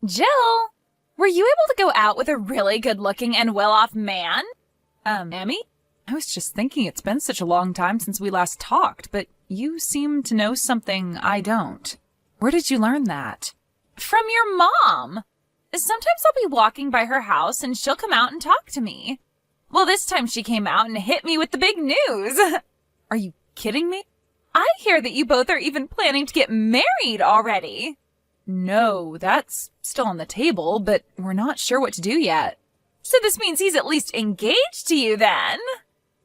Jill, were you able to go out with a really good-looking and well-off man? Emmy? I was just thinking it's been such a long time since we last talked, but you seem to know something I don't. Where did you learn that? From your mom. Sometimes I'll be walking by her house and she'll come out and talk to me. Well, this time she came out and hit me with the big news. Are you kidding me? I hear that you both are even planning to get married already. No, that's still on the table, but we're not sure what to do yet. So this means he's at least engaged to you then?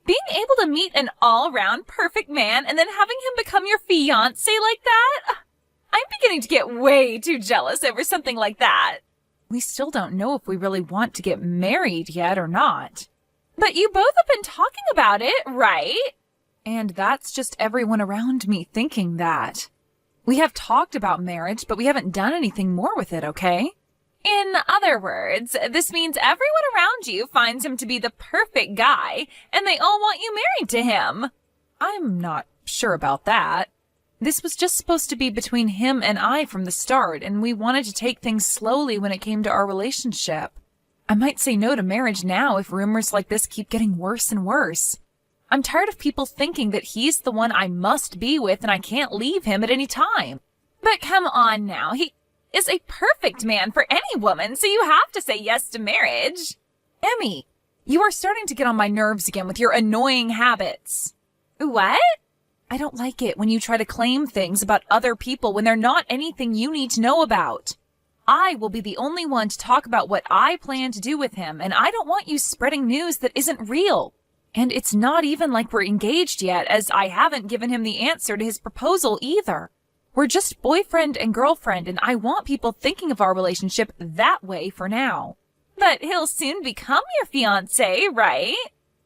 Being able to meet an all-round perfect man and then having him become your fiance like that? I'm beginning to get way too jealous over something like that. We still don't know if we really want to get married yet or not. But you both have been talking about it, right? And that's just everyone around me thinking that. We have talked about marriage, but we haven't done anything more with it, okay? In other words, this means everyone around you finds him to be the perfect guy, and they all want you married to him. I'm not sure about that. This was just supposed to be between him and I from the start, and we wanted to take things slowly when it came to our relationship. I might say no to marriage now if rumors like this keep getting worse and worse. I'm tired of people thinking that he's the one I must be with and I can't leave him at any time. But come on now, he is a perfect man for any woman, so you have to say yes to marriage. Emmy, you are starting to get on my nerves again with your annoying habits. What? I don't like it when you try to claim things about other people when they're not anything you need to know about. I will be the only one to talk about what I plan to do with him, and I don't want you spreading news that isn't real. And it's not even like we're engaged yet, as I haven't given him the answer to his proposal either. We're just boyfriend and girlfriend, and I want people thinking of our relationship that way for now. But he'll soon become your fiance, right?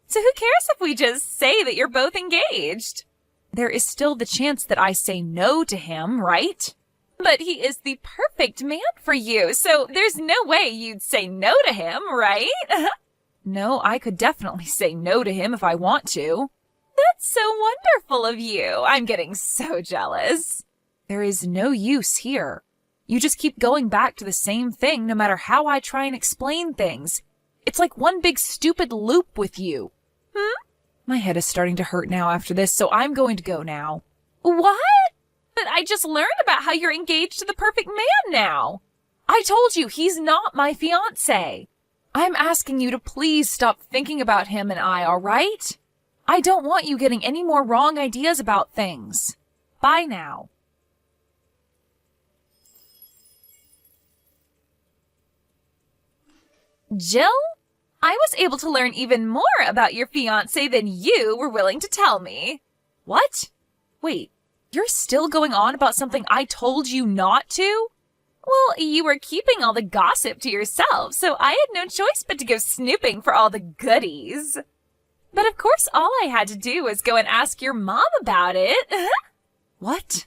So who cares if we just say that you're both engaged? There is still the chance that I say no to him, right? But he is the perfect man for you, so there's no way you'd say no to him, right? No, I could definitely say no to him if I want to. That's so wonderful of you. I'm getting so jealous. There is no use here. You just keep going back to the same thing no matter how I try and explain things. It's like one big stupid loop with you. My head is starting to hurt now after this, so I'm going to go now. What? But I just learned about how you're engaged to the perfect man now. I told you, he's not my fiancé. I'm asking you to please stop thinking about him and I, all right? I don't want you getting any more wrong ideas about things. Bye now. Jill, I was able to learn even more about your fiancé than you were willing to tell me. What? Wait, you're still going on about something I told you not to? Well, you were keeping all the gossip to yourself, so I had no choice but to go snooping for all the goodies. But of course, all I had to do was go and ask your mom about it. What?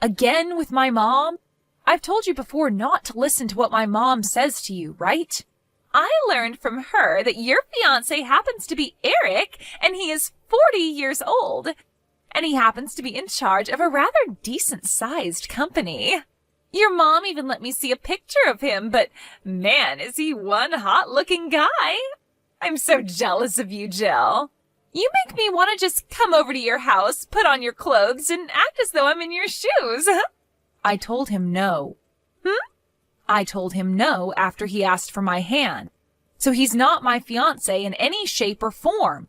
Again with my mom? I've told you before not to listen to what my mom says to you, right? I learned from her that your fiancé happens to be Eric, and he is 40 years old. And he happens to be in charge of a rather decent-sized company. Your mom even let me see a picture of him, but man, is he one hot-looking guy. I'm so jealous of you, Jill. You make me want to just come over to your house, put on your clothes, and act as though I'm in your shoes. I told him no. I told him no after he asked for my hand. So he's not my fiancé in any shape or form.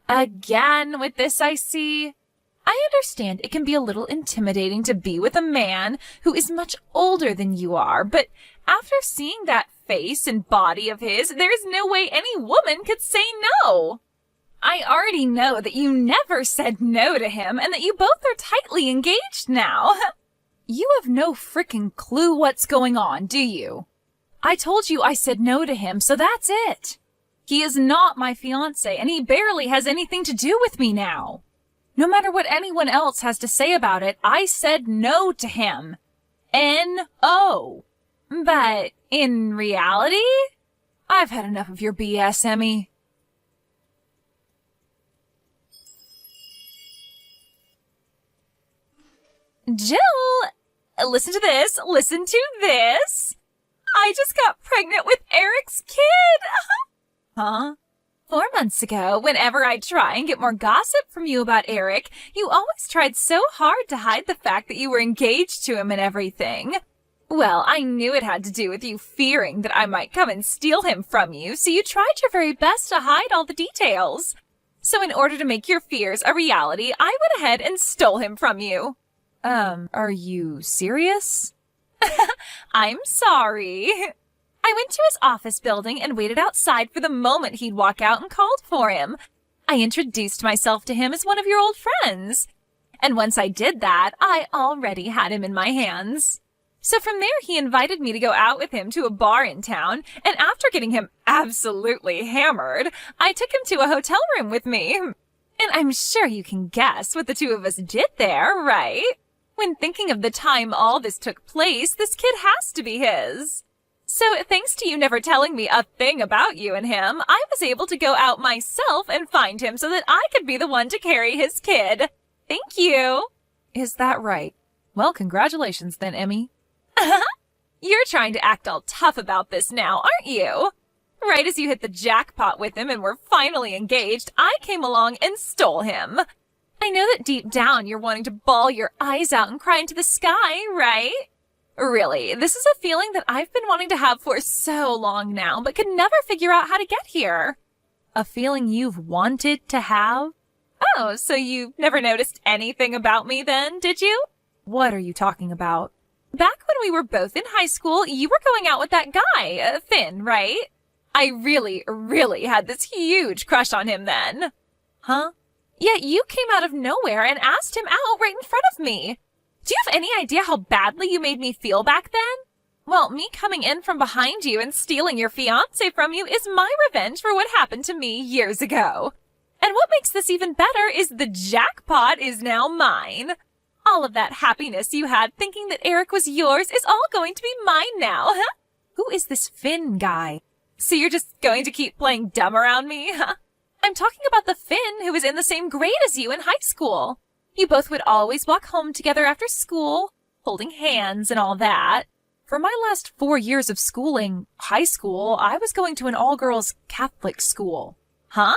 Again with this, I see. I understand it can be a little intimidating to be with a man who is much older than you are, but after seeing that face and body of his, there's no way any woman could say no. I already know that you never said no to him and that you both are tightly engaged now. You have no frickin' clue what's going on, do you? I told you I said no to him, so that's it. He is not my fiancé, and he barely has anything to do with me now. No matter what anyone else has to say about it, I said no to him. N-O. But in reality, I've had enough of your BS, Emmy. Jill, listen to this. I just got pregnant with Eric's kid. Huh? 4 months ago, whenever I'd try and get more gossip from you about Eric, you always tried so hard to hide the fact that you were engaged to him and everything. Well, I knew it had to do with you fearing that I might come and steal him from you, so you tried your very best to hide all the details. So in order to make your fears a reality, I went ahead and stole him from you. Are you serious? I'm sorry. I went to his office building and waited outside for the moment he'd walk out and called for him. I introduced myself to him as one of your old friends. And once I did that, I already had him in my hands. So from there, he invited me to go out with him to a bar in town, and after getting him absolutely hammered, I took him to a hotel room with me. And I'm sure you can guess what the two of us did there, right? When thinking of the time all this took place, this kid has to be his. So thanks to you never telling me a thing about you and him, I was able to go out myself and find him so that I could be the one to carry his kid. Thank you. Is that right? Well, congratulations then, Emmy. You're trying to act all tough about this now, aren't you? Right as you hit the jackpot with him and were finally engaged, I came along and stole him. I know that deep down you're wanting to bawl your eyes out and cry into the sky, right? Really, this is a feeling that I've been wanting to have for so long now, but could never figure out how to get here. A feeling you've wanted to have? Oh, so you never noticed anything about me then, did you? What are you talking about? Back when we were both in high school, you were going out with that guy, Finn, right? I really had this huge crush on him then. Huh? Yet you came out of nowhere and asked him out right in front of me. Do you have any idea how badly you made me feel back then? Well, me coming in from behind you and stealing your fiance from you is my revenge for what happened to me years ago. And what makes this even better is the jackpot is now mine. All of that happiness you had thinking that Eric was yours is all going to be mine now, huh? Who is this Finn guy? So you're just going to keep playing dumb around me, huh? I'm talking about the Finn who was in the same grade as you in high school. You both would always walk home together after school, holding hands and all that. For my last 4 years of schooling, high school, I was going to an all-girls Catholic school. Huh?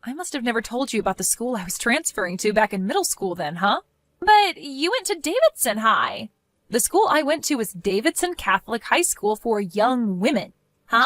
I must have never told you about the school I was transferring to back in middle school then, huh? But you went to Davidson High. The school I went to was Davidson Catholic High School for young women. Huh?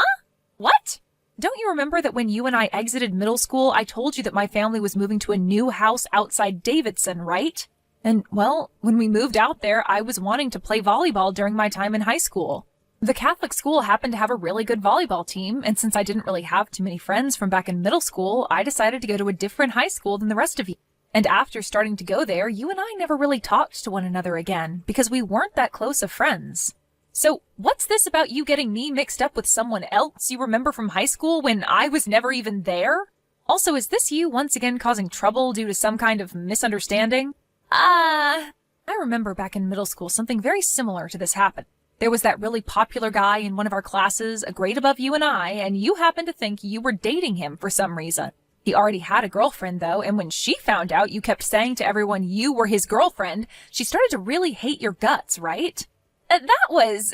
What? Don't you remember that when you and I exited middle school, I told you that my family was moving to a new house outside Davidson, right? And, well, when we moved out there, I was wanting to play volleyball during my time in high school. The Catholic school happened to have a really good volleyball team, and since I didn't really have too many friends from back in middle school, I decided to go to a different high school than the rest of you. And after starting to go there, you and I never really talked to one another again, because we weren't that close of friends. So, what's this about you getting me mixed up with someone else you remember from high school when I was never even there? Also, is this you once again causing trouble due to some kind of misunderstanding? I remember back in middle school something very similar to this happened. There was that really popular guy in one of our classes, a grade above you and I, and you happened to think you were dating him for some reason. He already had a girlfriend, though, and when she found out you kept saying to everyone you were his girlfriend, she started to really hate your guts, right? That was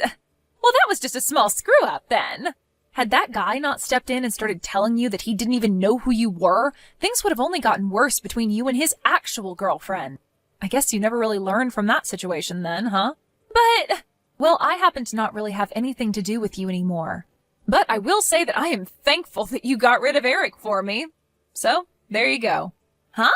just a small screw-up, then. Had that guy not stepped in and started telling you that he didn't even know who you were, things would have only gotten worse between you and his actual girlfriend. I guess you never really learned from that situation then, huh? But, well, I happen to not really have anything to do with you anymore. But I will say that I am thankful that you got rid of Eric for me. So, there you go. Huh?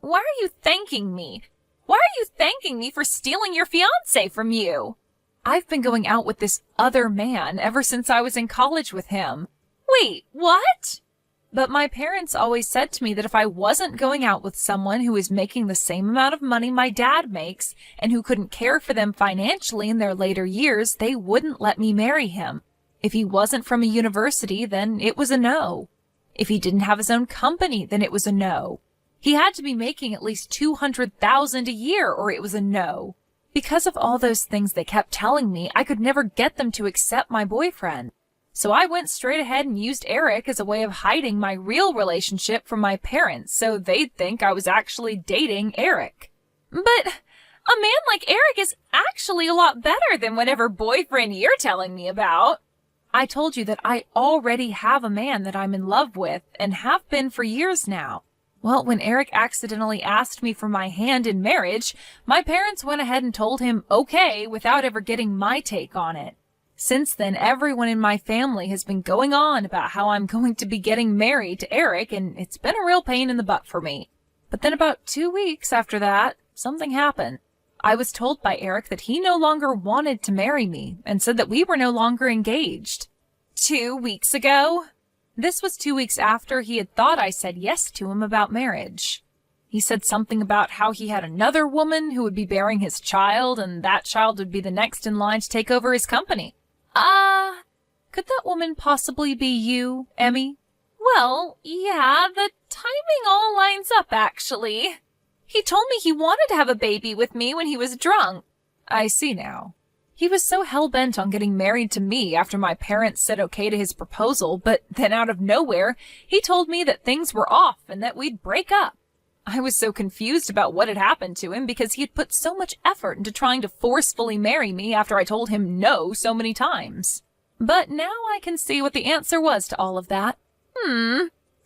Why are you thanking me? Why are you thanking me for stealing your fiance from you? I've been going out with this other man ever since I was in college with him. Wait, what? But my parents always said to me that if I wasn't going out with someone who was making the same amount of money my dad makes and who couldn't care for them financially in their later years, they wouldn't let me marry him. If he wasn't from a university, then it was a no. If he didn't have his own company, then it was a no. He had to be making at least $200,000 a year or it was a no. Because of all those things they kept telling me, I could never get them to accept my boyfriend. So I went straight ahead and used Eric as a way of hiding my real relationship from my parents so they'd think I was actually dating Eric. But a man like Eric is actually a lot better than whatever boyfriend you're telling me about. I told you that I already have a man that I'm in love with and have been for years now. Well, when Eric accidentally asked me for my hand in marriage, my parents went ahead and told him okay without ever getting my take on it. Since then, everyone in my family has been going on about how I'm going to be getting married to Eric, and it's been a real pain in the butt for me. But then about 2 weeks after that, something happened. I was told by Eric that he no longer wanted to marry me and said that we were no longer engaged. 2 weeks ago? This was 2 weeks after he had thought I said yes to him about marriage. He said something about how he had another woman who would be bearing his child, and that child would be the next in line to take over his company. Could that woman possibly be you, Emmy? Well, yeah, the timing all lines up, actually. He told me he wanted to have a baby with me when he was drunk. I see now. He was so hell-bent on getting married to me after my parents said okay to his proposal, but then out of nowhere, he told me that things were off and that we'd break up. I was so confused about what had happened to him because he had put so much effort into trying to forcefully marry me after I told him no so many times. But now I can see what the answer was to all of that.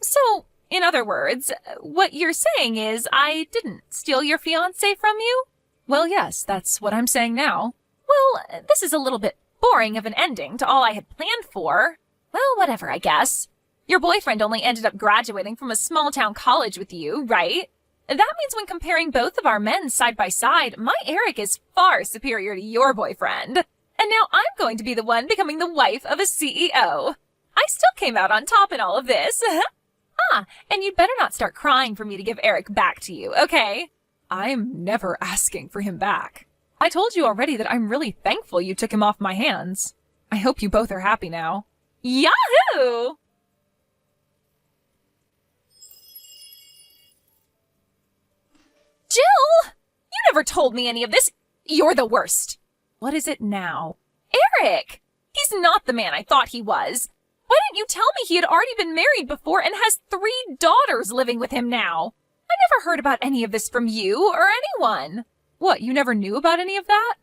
So, in other words, what you're saying is I didn't steal your fiancé from you? Well, yes, that's what I'm saying now. Well, this is a little bit boring of an ending to all I had planned for. Well, whatever, I guess. Your boyfriend only ended up graduating from a small-town college with you, right? That means when comparing both of our men side by side, my Eric is far superior to your boyfriend. And now I'm going to be the one becoming the wife of a CEO. I still came out on top in all of this. And you'd better not start crying for me to give Eric back to you, okay? I'm never asking for him back. I told you already that I'm really thankful you took him off my hands. I hope you both are happy now. Yahoo! Jill! You never told me any of this. You're the worst. What is it now? Eric! He's not the man I thought he was. Why didn't you tell me he had already been married before and has 3 daughters living with him now? I never heard about any of this from you or anyone. What, you never knew about any of that?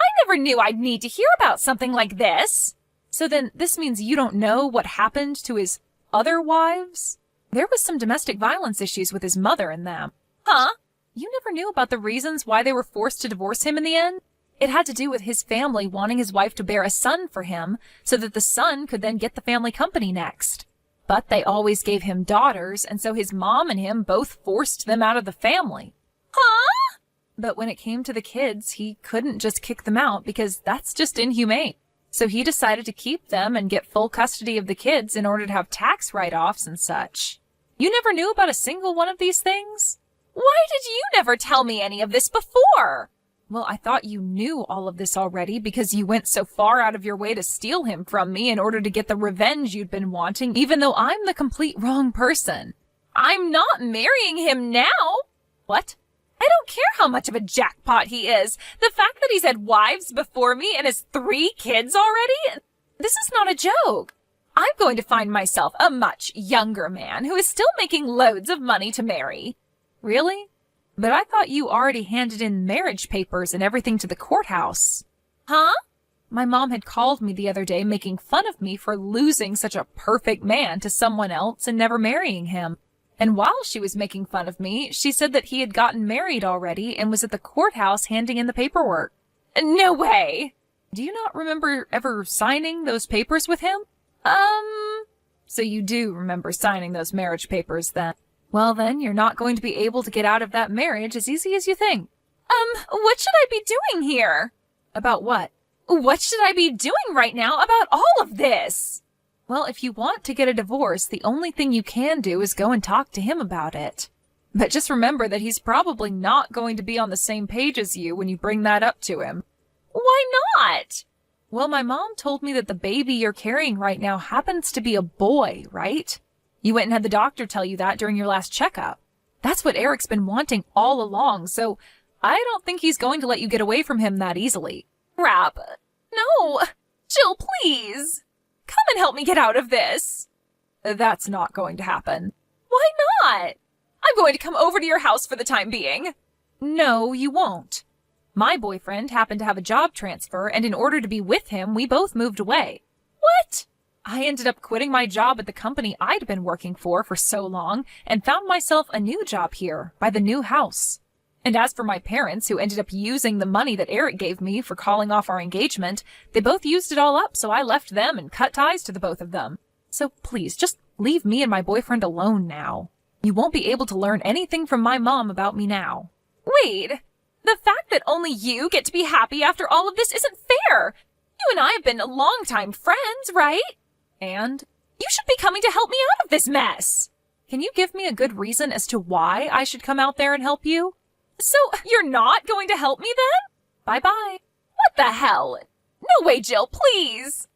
I never knew I'd need to hear about something like this. So then this means you don't know what happened to his other wives? There was some domestic violence issues with his mother and them. Huh? You never knew about the reasons why they were forced to divorce him in the end? It had to do with his family wanting his wife to bear a son for him so that the son could then get the family company next. But they always gave him daughters, and so his mom and him both forced them out of the family. Huh? But when it came to the kids, he couldn't just kick them out because that's just inhumane. So he decided to keep them and get full custody of the kids in order to have tax write-offs and such. You never knew about a single one of these things? Why did you never tell me any of this before? Well, I thought you knew all of this already because you went so far out of your way to steal him from me in order to get the revenge you'd been wanting, even though I'm the complete wrong person. I'm not marrying him now. What? I don't care how much of a jackpot he is. The fact that he's had wives before me and has 3 kids already? This is not a joke. I'm going to find myself a much younger man who is still making loads of money to marry. Really? But I thought you already handed in marriage papers and everything to the courthouse. Huh? My mom had called me the other day making fun of me for losing such a perfect man to someone else and never marrying him. And while she was making fun of me, she said that he had gotten married already and was at the courthouse handing in the paperwork. No way! Do you not remember ever signing those papers with him? So you do remember signing those marriage papers then. Well then, you're not going to be able to get out of that marriage as easy as you think. What should I be doing here? About what? What should I be doing right now about all of this? Well, if you want to get a divorce, the only thing you can do is go and talk to him about it. But just remember that he's probably not going to be on the same page as you when you bring that up to him. Why not? Well, my mom told me that the baby you're carrying right now happens to be a boy, right? You went and had the doctor tell you that during your last checkup. That's what Eric's been wanting all along, so I don't think he's going to let you get away from him that easily. Crap. No. Jill, please. Come and help me get out of this. That's not going to happen. Why not? I'm going to come over to your house for the time being. No, you won't. My boyfriend happened to have a job transfer, and in order to be with him, we both moved away. What? I ended up quitting my job at the company I'd been working for so long and found myself a new job here by the new house. And as for my parents, who ended up using the money that Eric gave me for calling off our engagement, they both used it all up, so I left them and cut ties to the both of them. So please, just leave me and my boyfriend alone now. You won't be able to learn anything from my mom about me now. Wait, the fact that only you get to be happy after all of this isn't fair. You and I have been longtime friends, right? And you should be coming to help me out of this mess. Can you give me a good reason as to why I should come out there and help you? So you're not going to help me then? Bye-bye. What the hell? No way, Jill, please.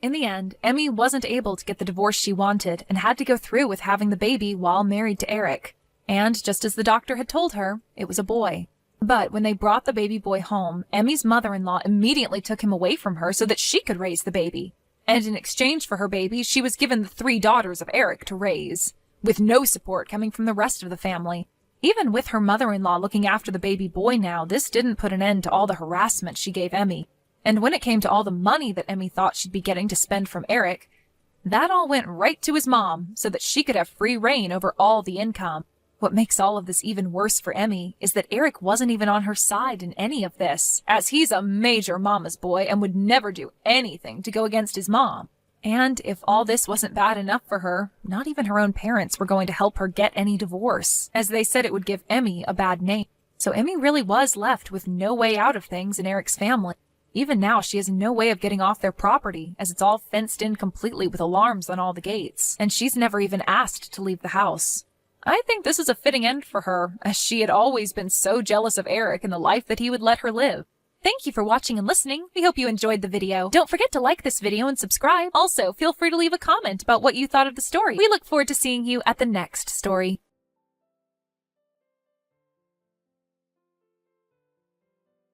In the end, Emmy wasn't able to get the divorce she wanted and had to go through with having the baby while married to Eric. And just as the doctor had told her, it was a boy. But when they brought the baby boy home, Emmy's mother-in-law immediately took him away from her so that she could raise the baby. And in exchange for her baby, she was given the 3 daughters of Eric to raise, with no support coming from the rest of the family. Even with her mother-in-law looking after the baby boy now, this didn't put an end to all the harassment she gave Emmy. And when it came to all the money that Emmy thought she'd be getting to spend from Eric, that all went right to his mom so that she could have free reign over all the income. What makes all of this even worse for Emmy is that Eric wasn't even on her side in any of this, as he's a major mama's boy and would never do anything to go against his mom. And if all this wasn't bad enough for her, not even her own parents were going to help her get any divorce, as they said it would give Emmy a bad name. So Emmy really was left with no way out of things in Eric's family. Even now, she has no way of getting off their property, as it's all fenced in completely with alarms on all the gates, and she's never even asked to leave the house. I think this is a fitting end for her, as she had always been so jealous of Eric and the life that he would let her live. Thank you for watching and listening. We hope you enjoyed the video. Don't forget to like this video and subscribe. Also, feel free to leave a comment about what you thought of the story. We look forward to seeing you at the next story.